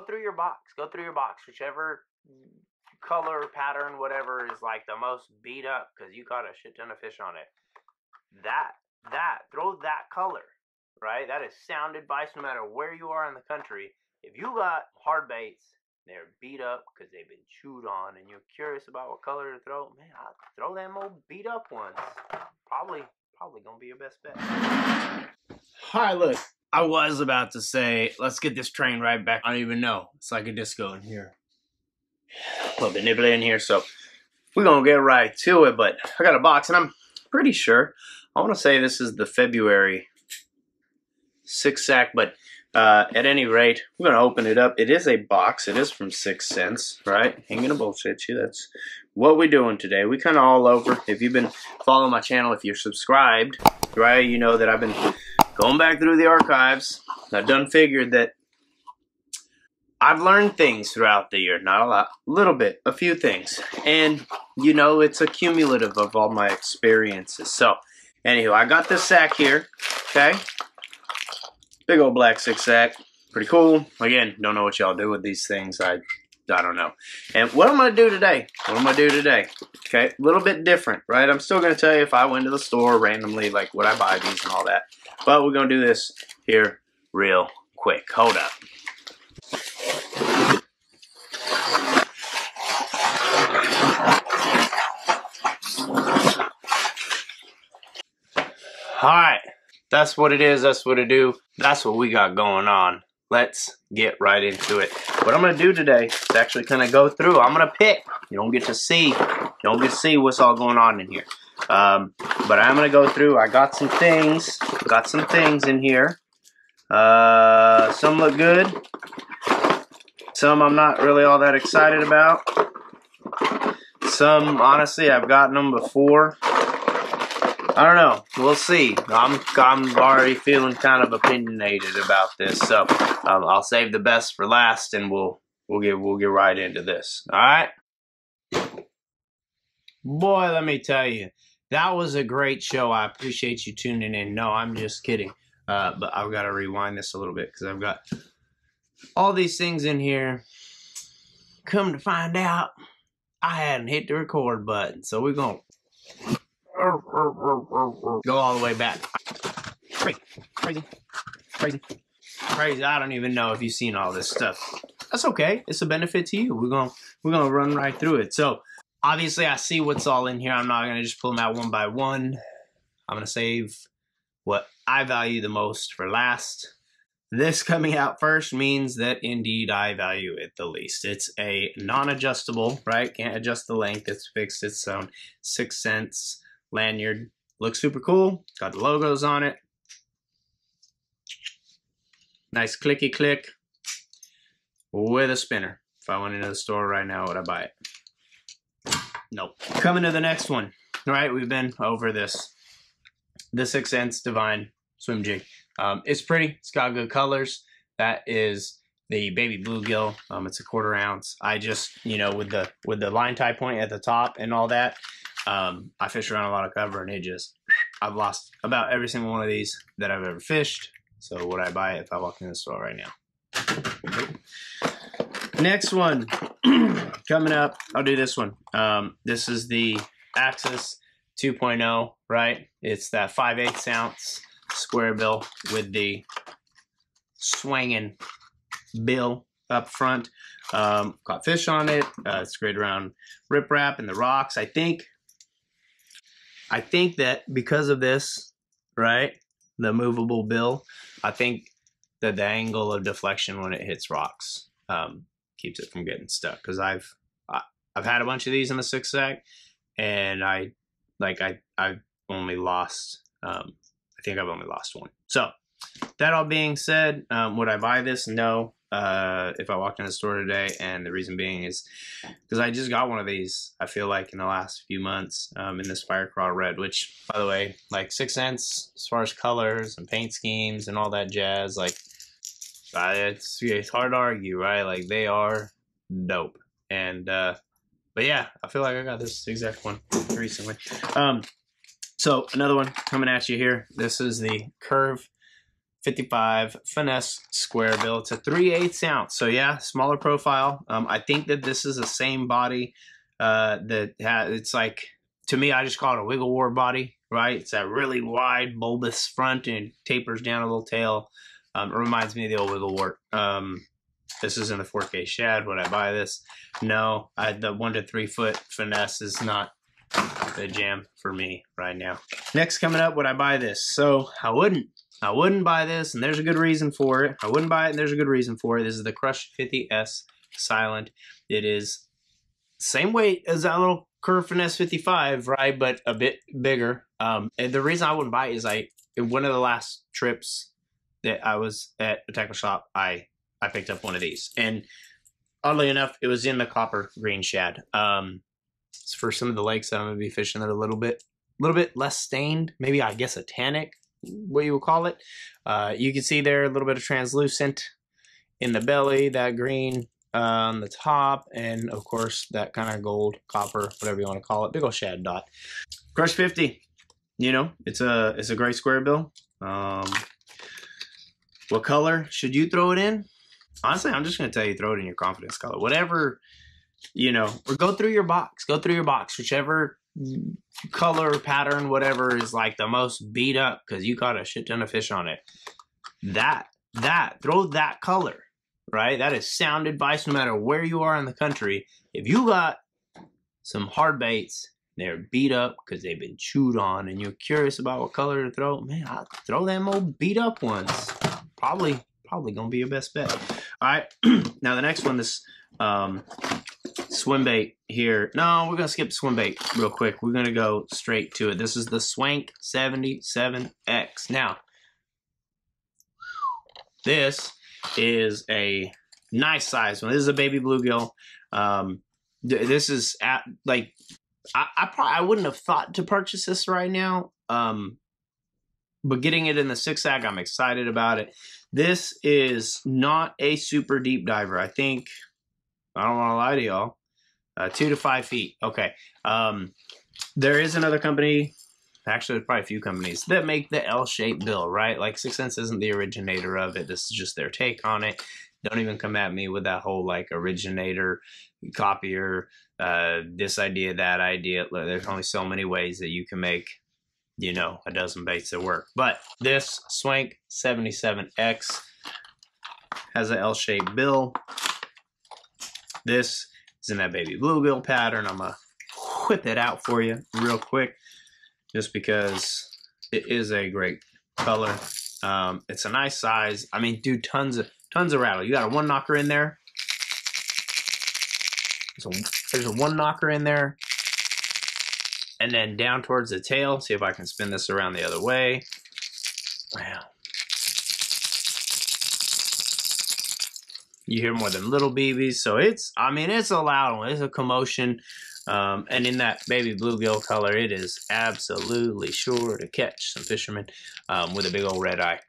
through your box. Go through your box. Whichever color, pattern, whatever is like the most beat up, because you caught a shit ton of fish on it. Throw that color, right? That is sound advice no matter where you are in the country. If you got hard baits, they're beat up because they've been chewed on, and you're curious about what color to throw, man, I'll throw them old beat up ones. Probably gonna be your best bet. Alright, look, I was about to say, let's get this train right back. I don't even know. It's like a disco in here. A little bit nibbly in here, so we're gonna get right to it. But I got a box, and I'm pretty sure, I want to say this is the February 6 sack, but at any rate, we're gonna open it up. It is a box. It is from 6 cents, right? Ain't gonna bullshit you. That's what we're doing today. We kind of all over. If you've been following my channel, if you're subscribed, right, you know that I've been going back through the archives. I've done figured that I've learned things throughout the year. Not a lot, a little bit, a few things. And, you know, it's a cumulative of all my experiences. So, anywho, I got this sack here, okay? Big old black 6 sack. Pretty cool. Again, don't know what y'all do with these things. I don't know. And what I'm going to do today, okay, a little bit different, right? I'm still going to tell you if I went to the store randomly, like, would I buy these and all that. But we're going to do this here real quick. Hold up. Alright, that's what it is, that's what it do, that's what we got going on. Let's get right into it. What I'm going to do today is actually kind of go through, I'm going to pick, you don't get to see what's all going on in here. But I'm going to go through, I got some things in here. Some look good, some I'm not really all that excited about. Some, honestly, I've gotten them before. I don't know. We'll see. I'm already feeling kind of opinionated about this, so I'll save the best for last, and we'll get right into this. All right. Boy, let me tell you, that was a great show. I appreciate you tuning in. No, I'm just kidding. But I've got to rewind this a little bit because I've got all these things in here. Come to find out, I hadn't hit the record button, so we're gonna go all the way back. Crazy. I don't even know if you've seen all this stuff. That's okay. It's a benefit to you. We're gonna run right through it. So obviously I see what's all in here. I'm not gonna just pull them out one by one. I'm gonna save what I value the most for last. This coming out first means that indeed I value it the least. It's a non-adjustable, right? Can't adjust the length. It's fixed. It's own 6 cents lanyard. Looks super cool. Got the logos on it. Nice clicky click with a spinner. If I went into the store right now, would I buy it? Nope. Coming to the next one. All right, we've been over this. The 6 cents Divine swim jig. It's pretty. It's got good colors. That is the baby bluegill. It's a 1/4 ounce. I just, you know, with the line tie point at the top and all that, I fish around a lot of cover, and I've lost about every single one of these that I've ever fished. So would I buy it if I walked in the store right now? Next one coming up. I'll do this one. This is the Axis 2.0, right? It's that 5/8 ounce square bill with the swinging bill up front. Caught fish on it. It's great around riprap and the rocks. I think that because of this, right, the movable bill, I think that the angle of deflection when it hits rocks keeps it from getting stuck. Because I've had a bunch of these in the 6 sack, and I've only lost. I think I've only lost one. So that all being said, would I buy this? No. If I walked in the store today, and the reason being is because I just got one of these, I feel like, in the last few months, in this Fire Crawl Red, which, by the way, like 6 cents as far as colors and paint schemes and all that jazz, like, it's hard to argue, right? Like, they are dope. And, but yeah, I feel like I got this exact one recently. So another one coming at you here. This is the Curve 55 finesse square bill. It's a 3/8 ounce. So yeah, smaller profile. I think that this is the same body it's like, to me, I just call it a wiggle wart body, right? It's that really wide, bulbous front and tapers down a little tail. It reminds me of the old wiggle wart. This isn't a 4K shad. Would I buy this? No, the 1 to 3 foot finesse is not the jam for me right now. Next coming up, would I buy this? So I wouldn't buy this, and there's a good reason for it. I wouldn't buy it, and there's a good reason for it. This is the Crush 50S Silent. It is same weight as that little Curve Finesse 55, right? But a bit bigger. And the reason I wouldn't buy it is one of the last trips that I was at a tackle shop, I picked up one of these. And oddly enough, it was in the copper green shad. It's for some of the lakes that I'm going to be fishing that are a little bit less stained. Maybe, I guess, a tannic, what you would call it. You can see there a little bit of translucent in the belly, that green on the top, and of course that kind of gold, copper, whatever you want to call it, big old shad dot. Crush 50, you know, it's a gray square bill. What color should you throw it in? Honestly, I'm just going to tell you, throw it in your confidence color. Whatever, you know, or go through your box. Go through your box. Whichever color, pattern, whatever is like the most beat up because you caught a shit ton of fish on it. Throw that color, right? That is sound advice no matter where you are in the country. If you got some hard baits, they're beat up because they've been chewed on, and you're curious about what color to throw, man, I'll throw them old beat up ones. Probably gonna be your best bet. All right, now the next one, this swim bait here. No, we're gonna skip swim bait real quick. We're gonna go straight to it. This is the Swank 77X. Now, this is a nice size one. This is a baby bluegill. This is at like, I wouldn't have thought to purchase this right now. But getting it in the 6-ag, I'm excited about it. This is not a super deep diver. I think, I don't want to lie to y'all, 2 to 5 feet. Okay. There is another company, actually there's probably a few companies that make the L-shaped bill, right? Like 6 Sense isn't the originator of it. This is just their take on it. Don't even come at me with that whole like originator, copier, this idea, that idea. There's only so many ways that you can make, you know, a dozen baits that work. But this Swank 77X has an L-shaped bill. This is in that baby bluegill pattern. I'm gonna whip it out for you real quick, just because it is a great color. It's a nice size. I mean, dude, tons of rattle. You got a one knocker in there. There's a one knocker in there. And then down towards the tail, see if I can spin this around the other way. Wow. You hear more than little BBs. So it's, I mean, it's a loud one. It's a commotion. And in that baby bluegill color, it is absolutely sure to catch some fishermen with a big old red eye.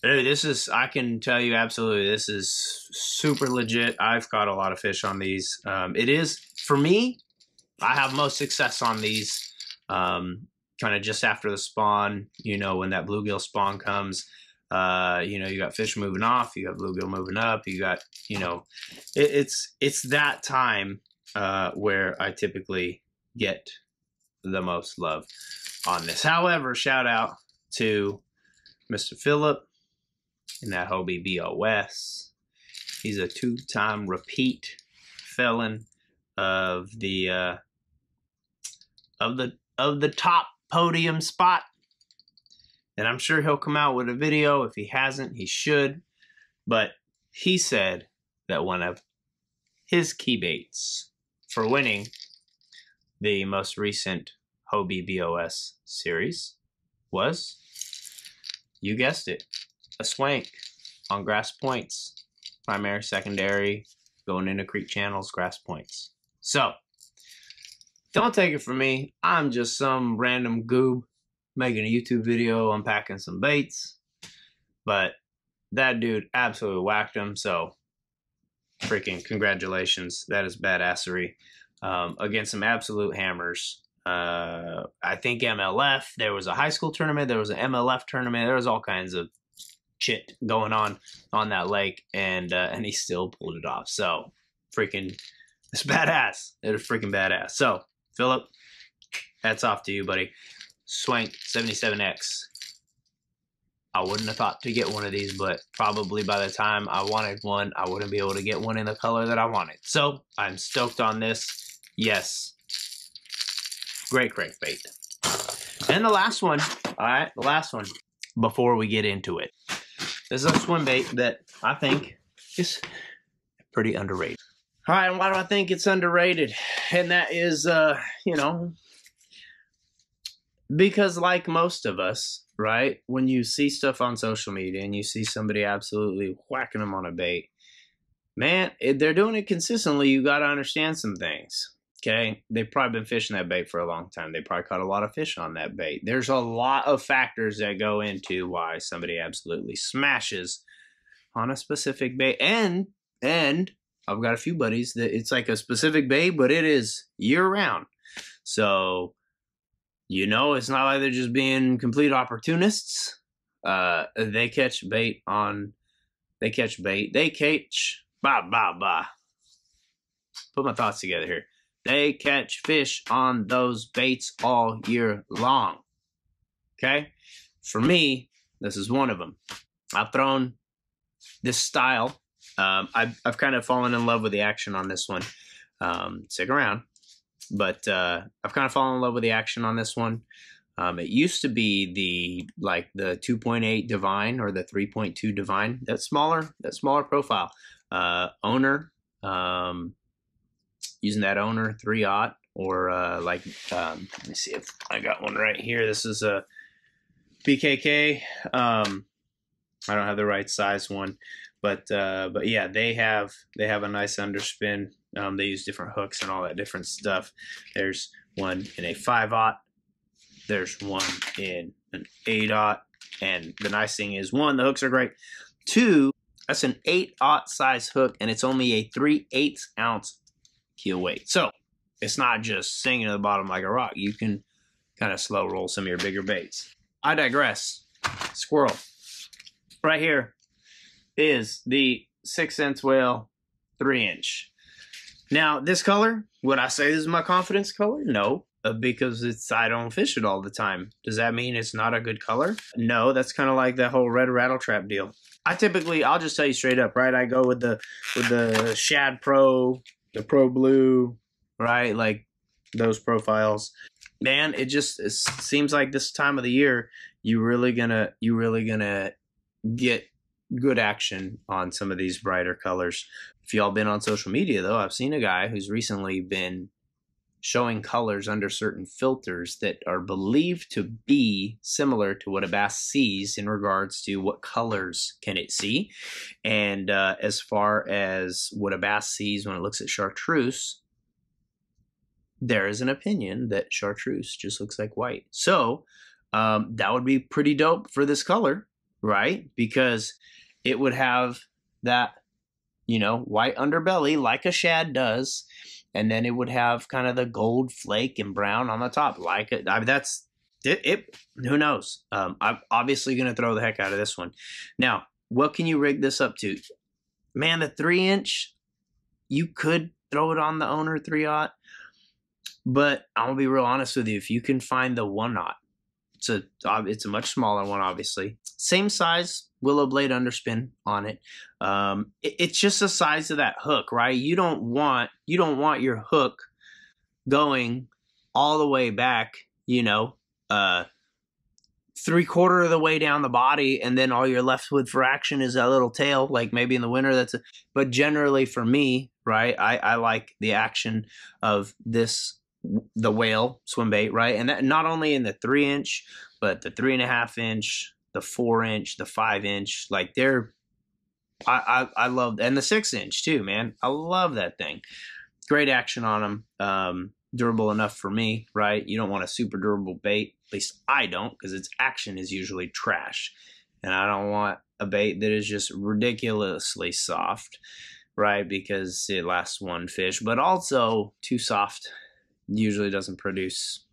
Dude, this is, I can tell you absolutely, this is super legit. I've caught a lot of fish on these. It is, for me, I have most success on these kind of just after the spawn, you know, when that bluegill spawn comes. You know, you got fish moving off, you got bluegill moving up, you got, you know, it's that time where I typically get the most love on this. However, shout out to Mr. Phillip in that Hobie BOS. He's a 2-time repeat felon of the top podium spot, and I'm sure he'll come out with a video. If he hasn't, he should. But he said that one of his key baits for winning the most recent Hobie BOS series was, you guessed it, a Swank on grass points, primary, secondary, going into creek channels, grass points. So don't take it from me. I'm just some random goob making a YouTube video unpacking some baits, but that dude absolutely whacked him. So freaking congratulations. That is badassery against some absolute hammers. I think MLF, there was a high school tournament, there was an MLF tournament, there was all kinds of shit going on that lake, and he still pulled it off. So freaking, it's badass. It was freaking badass. So Philip, hats off to you, buddy. Swank 77X. I wouldn't have thought to get one of these, but probably by the time I wanted one, I wouldn't be able to get one in the color that I wanted. So I'm stoked on this. Yes. Great crankbait. And the last one, all right, the last one before we get into it. This is a swim bait that I think is pretty underrated. All right, and why do I think it's underrated? And that is, you know, because like most of us, right, when you see stuff on social media and you see somebody absolutely whacking them on a bait, man, if they're doing it consistently, you got to understand some things. Okay, they've probably been fishing that bait for a long time. They probably caught a lot of fish on that bait. There's a lot of factors that go into why somebody absolutely smashes on a specific bait. And I've got a few buddies that it's like a specific bait, but it is year round. So, you know, it's not like they're just being complete opportunists. They catch bait. They catch, put my thoughts together here. They catch fish on those baits all year long. Okay? For me, this is one of them. I've thrown this style. I've kind of fallen in love with the action on this one. Stick around. But I've kind of fallen in love with the action on this one. It used to be the 2.8 Divine or the 3.2 Divine. That smaller profile. Owner. Using that Owner 3/0 or let me see if I got one right here. This is a BKK. I don't have the right size one, but yeah, they have a nice underspin. They use different hooks and all that different stuff. There's one in a 5/0. There's one in an 8/0, and the nice thing is, one, the hooks are great. Two, that's an 8/0 size hook, and it's only a 3/8 ounce keel weight. So it's not just sinking to the bottom like a rock. You can kind of slow roll some of your bigger baits. I digress. Squirrel. Right here is the 6-inch whale 3-inch. Now, this color, would I say this is my confidence color? No, because I don't fish it all the time. Does that mean it's not a good color? No, that's kind of like that whole red rattle trap deal. I'll just tell you straight up, right? I go with the Shad Pro, the Pro Blue, right? Like those profiles. Man, it seems like this time of the year, you really gonna get good action on some of these brighter colors. If y'all been on social media though, I've seen a guy who's recently been showing colors under certain filters that are believed to be similar to what a bass sees in regards to what colors can it see. And as far as what a bass sees when it looks at chartreuse, there is an opinion that chartreuse just looks like white. So that would be pretty dope for this color, right? Because it would have that, you know, white underbelly like a shad does. And then it would have kind of the gold flake and brown on the top. Like it. I mean, that's it. Who knows? I'm obviously going to throw the heck out of this one. Now, what can you rig this up to? Man, the 3-inch, you could throw it on the Owner 3/0. But I'm going to be real honest with you. If you can find the 1/0, it's a much smaller one, obviously. Same size willow blade underspin on it. It's just the size of that hook, right? You don't want your hook going all the way back, you know, 3/4 of the way down the body, and then all you're left with for action is that little tail. Like maybe in the winter, but generally for me, right, I like the action of the whale swim bait, right? And that not only in the 3-inch, but the 3.5-inch, the 4-inch, the 5-inch, like I love, and the 6-inch too, man. I love that thing. Great action on them. Durable enough for me, right? You don't want a super durable bait. At least I don't, because its action is usually trash. And I don't want a bait that is just ridiculously soft, right? Because it lasts one fish, but also too soft usually doesn't produce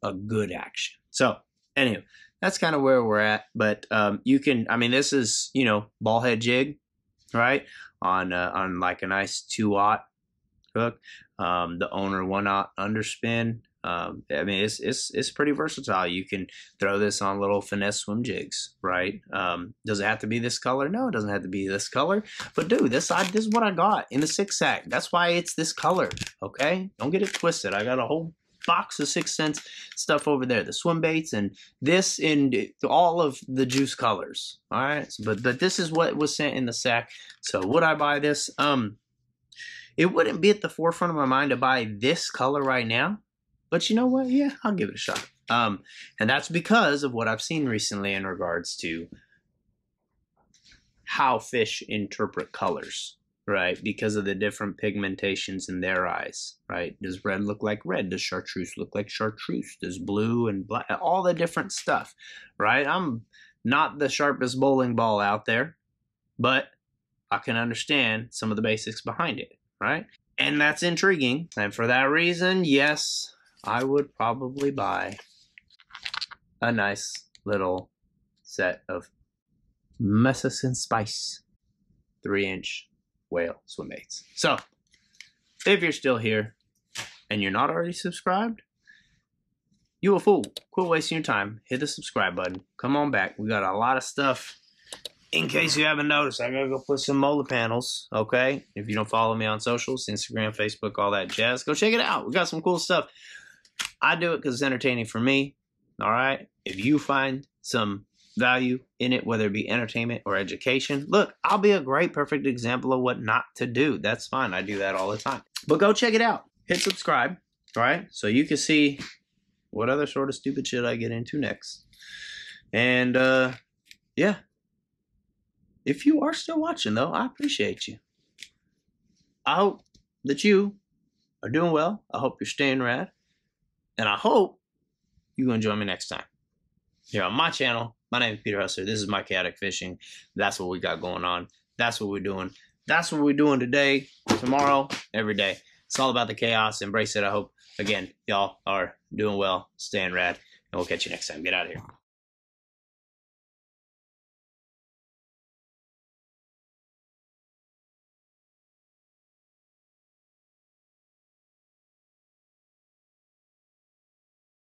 a good action. So anyway, that's kind of where we're at. But you can, I mean, this is, you know, ball head jig, right? On like a nice 2-aught hook. The owner 1-aught underspin. I mean, it's pretty versatile. You can throw this on little finesse swim jigs, right? Does it have to be this color? No, it doesn't have to be this color. But dude, this is what I got in the 6-sack. That's why it's this color, okay? Don't get it twisted. I got a whole box of 6th Sense stuff over there. The swim baits and this in all of the juice colors, all right? So, but this is what was sent in the sack. So would I buy this? It wouldn't be at the forefront of my mind to buy this color right now. But you know what? Yeah, I'll give it a shot. And that's because of what I've seen recently in regards to how fish interpret colors, right? Because of the different pigmentations in their eyes, right? Does red look like red? Does chartreuse look like chartreuse? Does blue and black, all the different stuff, right? I'm not the sharpest bowling ball out there, but I can understand some of the basics behind it, right? And that's intriguing. And for that reason, yes, I would probably buy a nice little set of Messas and Spice 3-inch whale swim baits. So, if you're still here and you're not already subscribed, you a fool. Quit wasting your time. Hit the subscribe button. Come on back. We got a lot of stuff. In case you haven't noticed, I gotta go put some molar panels, okay? If you don't follow me on socials, Instagram, Facebook, all that jazz, go check it out. We got some cool stuff. I do it because it's entertaining for me, all right? If you find some value in it, whether it be entertainment or education, look, I'll be a great, perfect example of what not to do. That's fine. I do that all the time. But go check it out. Hit subscribe, all right? So you can see what other sort of stupid shit I get into next. And, yeah. If you are still watching, though, I appreciate you. I hope that you are doing well. I hope you're staying rad. And I hope you can join me next time here on my channel. My name is Peter Hustler. This is My Chaotic Fishing. That's what we got going on. That's what we're doing. That's what we're doing today, tomorrow, every day. It's all about the chaos. Embrace it. I hope, again, y'all are doing well, staying rad, and we'll catch you next time. Get out of here.